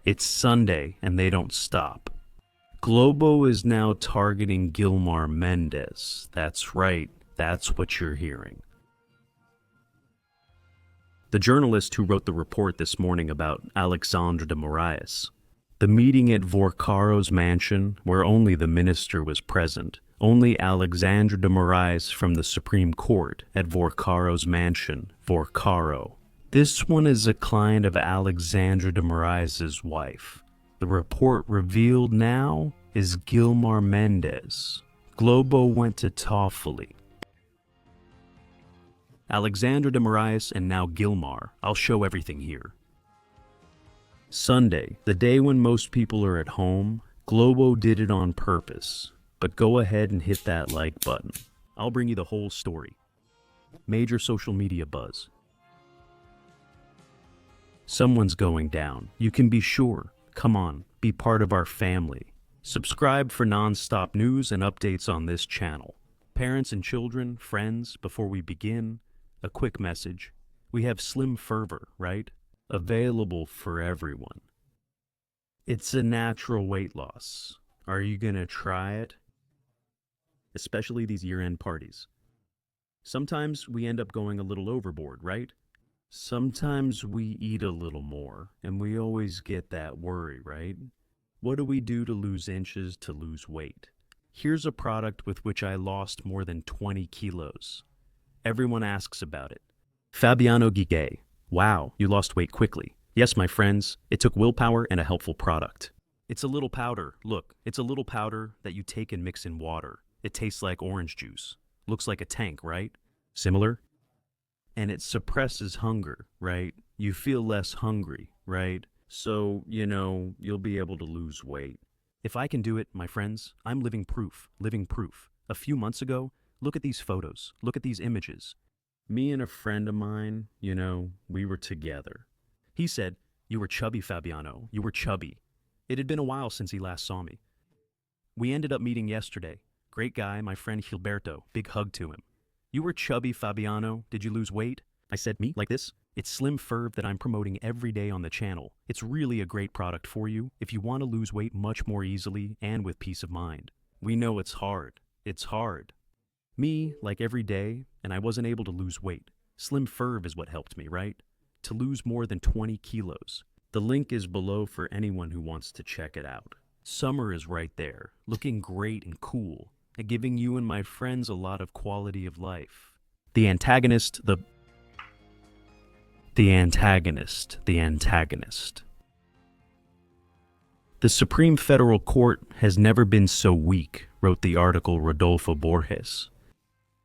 It's Sunday, and they don't stop. Globo is now targeting Gilmar Mendes. That's right, that's what you're hearing. The journalist who wrote the report this morning about Alexandre de Moraes. The meeting at Vorcaro's mansion, where only the minister was present. Only Alexandre de Moraes from the Supreme Court at Vorcaro's mansion, Vorcaro. This one is a client of Alexandre de Moraes' wife. The report revealed now is Gilmar Mendes. Globo went to Toffoli. Alexandre de Moraes and now Gilmar. I'll show everything here. Sunday, the day when most people are at home, Globo did it on purpose. But go ahead and hit that like button. I'll bring you the whole story. Major social media buzz. Someone's going down. You can be sure. Come on, be part of our family. Subscribe for non-stop news and updates on this channel. Parents and children, friends, before we begin, a quick message. We have Slim Fervor, right? Available for everyone. It's a natural weight loss. Are you gonna try it? Especially these year-end parties. Sometimes we end up going a little overboard, right? Sometimes we eat a little more, and we always get that worry, right? What do we do to lose inches, to lose weight? Here's a product with which I lost more than 20 kilos. Everyone asks about it. Fabiano Gigay. Wow, you lost weight quickly. Yes, my friends, it took willpower and a helpful product. It's a little powder. Look, it's a little powder that you take and mix in water. It tastes like orange juice. Looks like a tank, right? Similar? And it suppresses hunger, right? You feel less hungry, right? So, you'll be able to lose weight. If I can do it, my friends, I'm living proof. A few months ago, look at these photos. Look at these images. Me and a friend of mine, we were together. He said, "You were chubby, Fabiano. You were chubby." It had been a while since he last saw me. We ended up meeting yesterday. Great guy, my friend Gilberto. Big hug to him. "You were chubby, Fabiano. Did you lose weight?" I said, "Me? Like this?" It's Slim Ferv that I'm promoting every day on the channel. It's really a great product for you if you want to lose weight much more easily and with peace of mind. We know it's hard. It's hard. Me, like every day, and I wasn't able to lose weight. Slim Ferv is what helped me, right? To lose more than 20 kilos. The link is below for anyone who wants to check it out. Summer is right there, looking great and cool, and giving you and my friends a lot of quality of life. The antagonist. The Supreme Federal Court has never been so weak, wrote the article Rodolfo Borges.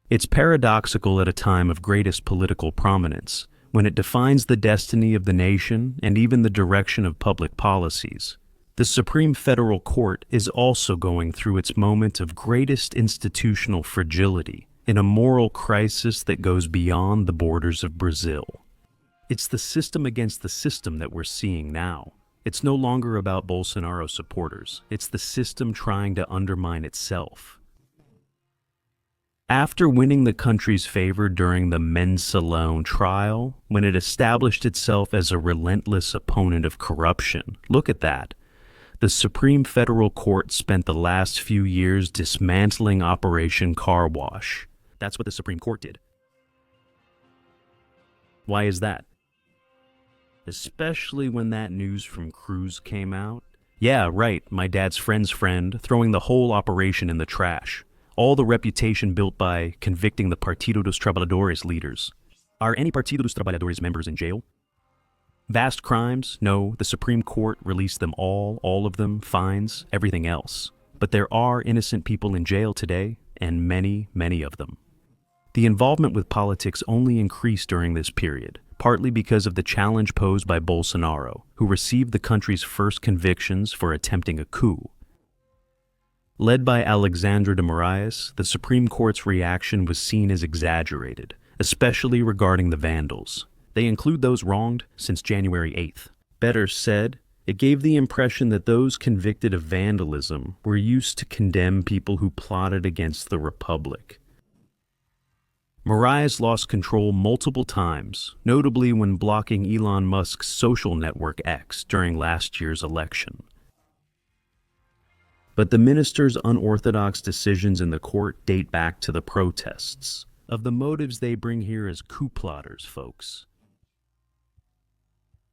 It's paradoxical at a time of greatest political prominence, when it defines the destiny of the nation and even the direction of public policies. The Supreme Federal Court is also going through its moment of greatest institutional fragility in a moral crisis that goes beyond the borders of Brazil. It's the system against the system that we're seeing now. It's no longer about Bolsonaro supporters. It's the system trying to undermine itself. After winning the country's favor during the Mensalão trial, when it established itself as a relentless opponent of corruption, look at that. The Supreme Federal Court spent the last few years dismantling Operation Car Wash. That's what the Supreme Court did. Why is that? Especially when that news from Cruz came out. Yeah, right, my dad's friend's friend, throwing the whole operation in the trash. All the reputation built by convicting the Partido dos Trabalhadores leaders. Are any Partido dos Trabalhadores members in jail? Vast crimes? No, the Supreme Court released them all of them, fines, everything else. But there are innocent people in jail today, and many, many of them. The involvement with politics only increased during this period, partly because of the challenge posed by Bolsonaro, who received the country's first convictions for attempting a coup. Led by Alexandre de Moraes, the Supreme Court's reaction was seen as exaggerated, especially regarding the vandals. They include those wronged since January 8th. Better said, it gave the impression that those convicted of vandalism were used to condemn people who plotted against the Republic. Moraes lost control multiple times, notably when blocking Elon Musk's social network X during last year's election. But the minister's unorthodox decisions in the court date back to the protests. Of the motives they bring here as coup plotters, folks.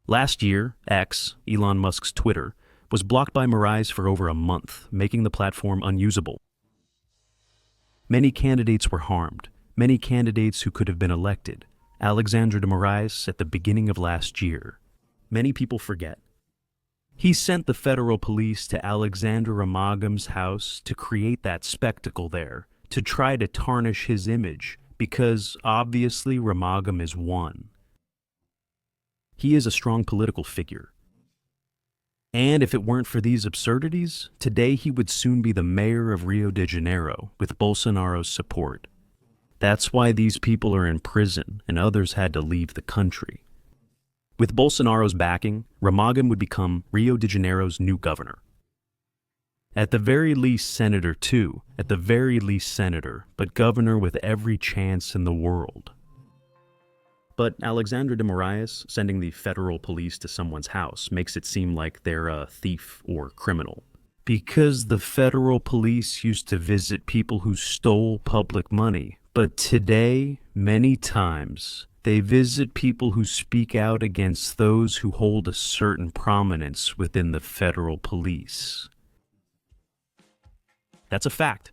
Last year, X, Elon Musk's Twitter, was blocked by Moraes for over a month, making the platform unusable. Many candidates were harmed, many candidates who could have been elected. Alexandre de Moraes at the beginning of last year. Many people forget. He sent the federal police to Alexandre Ramagam's house to create that spectacle there, to try to tarnish his image, because obviously Ramagam is one. He is a strong political figure. And if it weren't for these absurdities, today he would soon be the mayor of Rio de Janeiro with Bolsonaro's support. That's why these people are in prison and others had to leave the country. With Bolsonaro's backing, Ramagam would become Rio de Janeiro's new governor. At the very least senator too, at the very least senator, but governor with every chance in the world. But Alexandre de Moraes sending the federal police to someone's house makes it seem like they're a thief or criminal. Because the federal police used to visit people who stole public money, but today, many times, they visit people who speak out against those who hold a certain prominence within the federal police. That's a fact.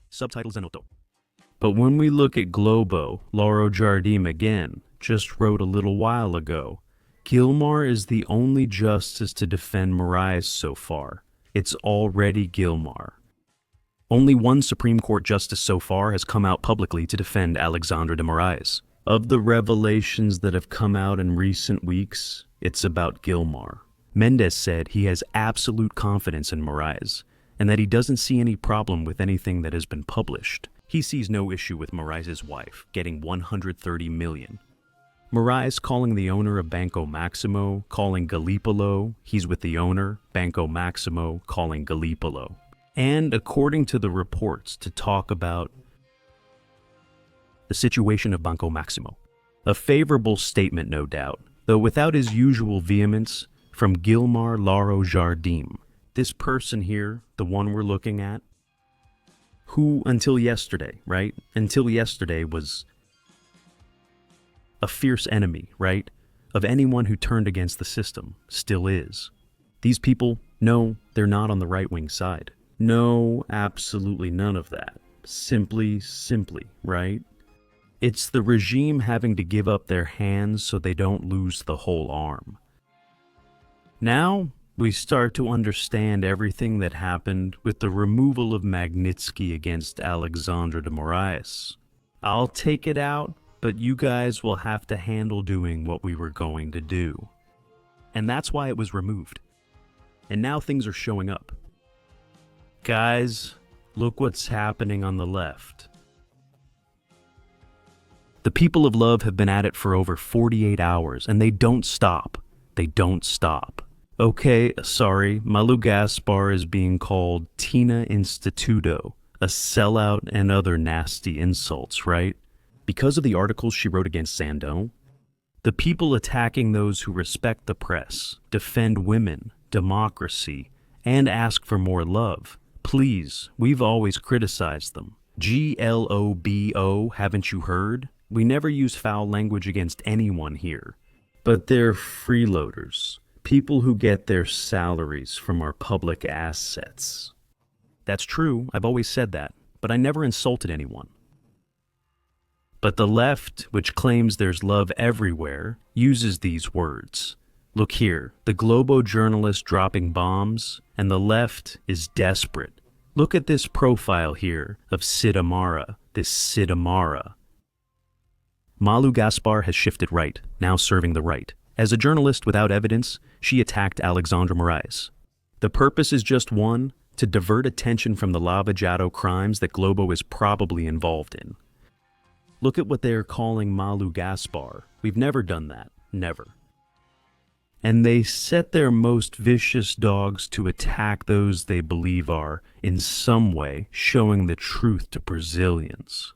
Subtitles en auto. But when we look at Globo, Lauro Jardim again just wrote a little while ago, Gilmar is the only justice to defend Moraes so far. It's already Gilmar. Only one Supreme Court justice so far has come out publicly to defend Alexandre de Moraes. Of the revelations that have come out in recent weeks, it's about Gilmar. Mendes said he has absolute confidence in Moraes, and that he doesn't see any problem with anything that has been published. He sees no issue with Moraes' wife getting $130 million. Moraes calling the owner of Banco Maximo, calling Galípolo, he's with the owner, Banco Maximo, calling Galípolo. And according to the reports, to talk about the situation of Banco Maximo. A favorable statement, no doubt, though without his usual vehemence, from Gilmar Lauro Jardim. This person here, the one we're looking at, who until yesterday, right? Until yesterday was a fierce enemy, right? Of anyone who turned against the system, still is. These people, no, they're not on the right-wing side. No, absolutely none of that. Simply, right? It's the regime having to give up their hands so they don't lose the whole arm. Now, we start to understand everything that happened with the removal of Magnitsky against Alexandre de Moraes. I'll take it out, but you guys will have to handle doing what we were going to do. And that's why it was removed. And now things are showing up. Guys, look what's happening on the left. The people of love have been at it for over 48 hours, and they don't stop. They don't stop. Okay, sorry, Malu Gaspar is being called Tina Instituto, a sellout and other nasty insults, right? Because of the articles she wrote against Xandão, the people attacking those who respect the press, defend women, democracy, and ask for more love. Please, we've always criticized them. Globo, haven't you heard? We never use foul language against anyone here. But they're freeloaders, people who get their salaries from our public assets. That's true, I've always said that, but I never insulted anyone. But the left, which claims there's love everywhere, uses these words. Look here, the Globo journalist dropping bombs, and the left is desperate. Look at this profile here of Sid Amara, this Sid Amara. Malu Gaspar has shifted right, now serving the right. As a journalist without evidence, she attacked Alexandre Moraes. The purpose is just one, to divert attention from the Lava Jato crimes that Globo is probably involved in. Look at what they're calling Malu Gaspar. We've never done that, never. And they set their most vicious dogs to attack those they believe are, in some way, showing the truth to Brazilians.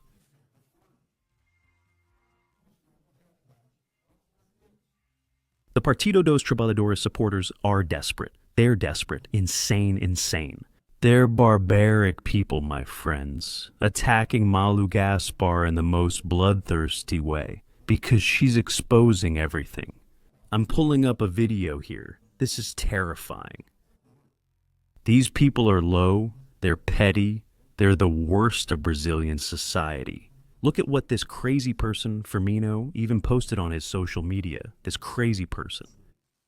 The Partido dos Trabalhadores supporters are desperate. They're desperate. Insane. They're barbaric people, my friends, attacking Malu Gaspar in the most bloodthirsty way, because she's exposing everything. I'm pulling up a video here. This is terrifying. These people are low, they're petty, they're the worst of Brazilian society. Look at what this crazy person, Firmino, even posted on his social media. This crazy person.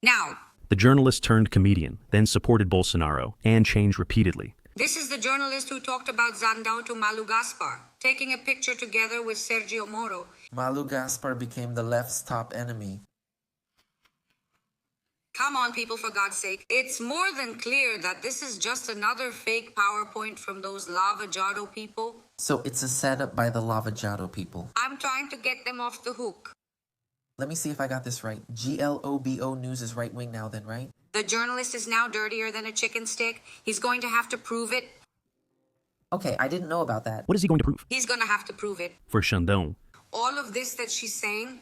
Now, The journalist turned comedian, then supported Bolsonaro, and changed repeatedly. this is the journalist who talked about Xandão to Malu Gaspar, taking a picture together with Sergio Moro. Malu Gaspar became the left's top enemy. Come on, people, for God's sake. It's more than clear that this is just another fake PowerPoint from those Lava Jato people. So it's a setup by the Lava Jato people. I'm trying to get them off the hook. Let me see if I got this right. Globo News is right-wing now then, right? The journalist is now dirtier than a chicken stick. He's going to have to prove it. Okay, I didn't know about that. What is he going to prove? He's going to have to prove it. For Xandão. All of this that she's saying,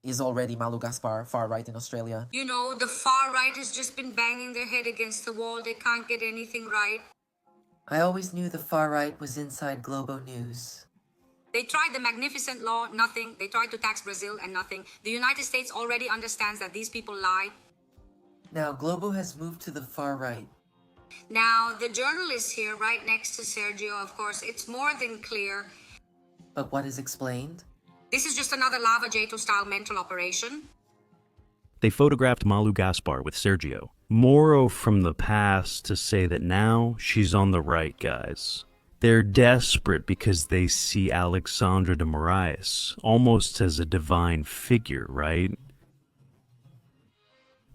Is already Malu Gaspar, far-right in Australia. you know, the far right has just been banging their head against the wall. They can't get anything right. I always knew the far right was inside Globo News. They tried the magnificent law, nothing. They tried to tax Brazil and nothing. The United States already understands that these people lie. Now Globo has moved to the far right. Now, the journalist here, right next to Sergio, of course, it's more than clear. But what is explained? This is just another Lava Jato-style mental operation. They photographed Malu Gaspar with Sergio. Moro from the past to say that now she's on the right, guys. They're desperate because they see Alexandre de Moraes almost as a divine figure, right?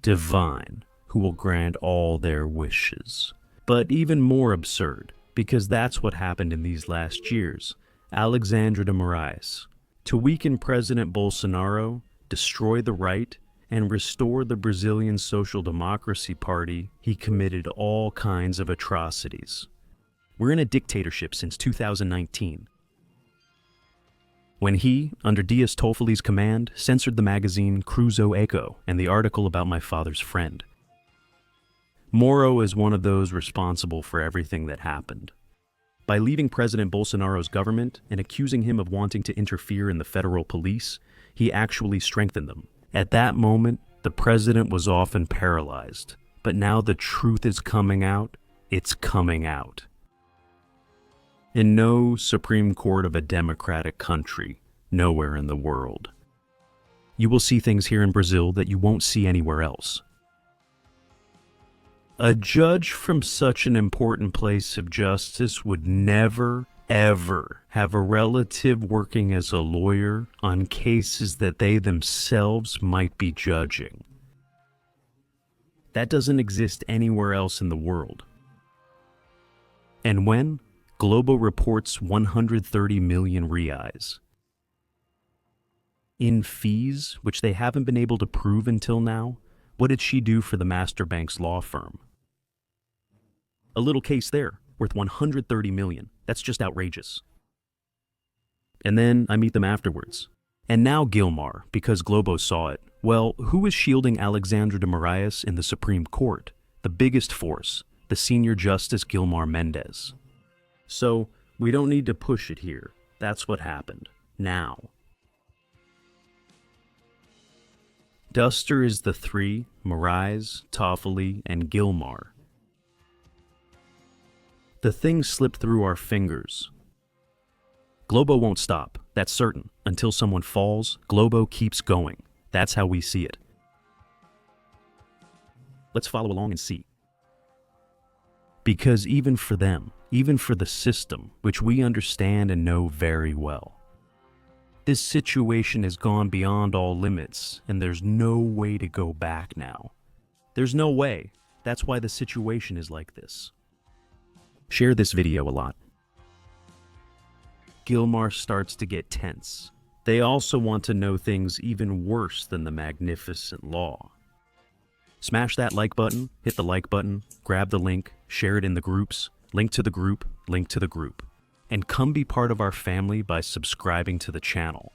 Divine, who will grant all their wishes. But even more absurd, because that's what happened in these last years. Alexandre de Moraes, to weaken President Bolsonaro, destroy the right, and restore the Brazilian Social Democracy Party, he committed all kinds of atrocities. We're in a dictatorship since 2019. When he, under Dias Toffoli's command, censored the magazine Cruzo Eco and the article about my father's friend. Moro is one of those responsible for everything that happened. By leaving President Bolsonaro's government and accusing him of wanting to interfere in the federal police, he actually strengthened them. At that moment, the president was often paralyzed. But now the truth is coming out. It's coming out. In no Supreme Court of a democratic country, nowhere in the world, you will see things here in Brazil that you won't see anywhere else. A judge from such an important place of justice would never, ever have a relative working as a lawyer on cases that they themselves might be judging. That doesn't exist anywhere else in the world. And when Globo reports 130 million reais in fees, which they haven't been able to prove until now, what did she do for the Master Bank's law firm? A little case there, worth 130 million. That's just outrageous. And then I meet them afterwards. And now Gilmar, because Globo saw it. Well, who is shielding Alexandre de Moraes in the Supreme Court? The biggest force, the senior justice Gilmar Mendes. So, we don't need to push it here. That's what happened. Now. Duster is the three, Moraes, Toffoli, and Gilmar. The thing slipped through our fingers. Globo won't stop, that's certain. Until someone falls, Globo keeps going. That's how we see it. Let's follow along and see. Because even for them, even for the system, which we understand and know very well, this situation has gone beyond all limits, and there's no way to go back now. There's no way. That's why the situation is like this. Share this video a lot. Gilmar starts to get tense. They also want to know things even worse than the magnificent law. Smash that like button, hit the like button, grab the link, share it in the groups, link to the group, link to the group. And come be part of our family by subscribing to the channel.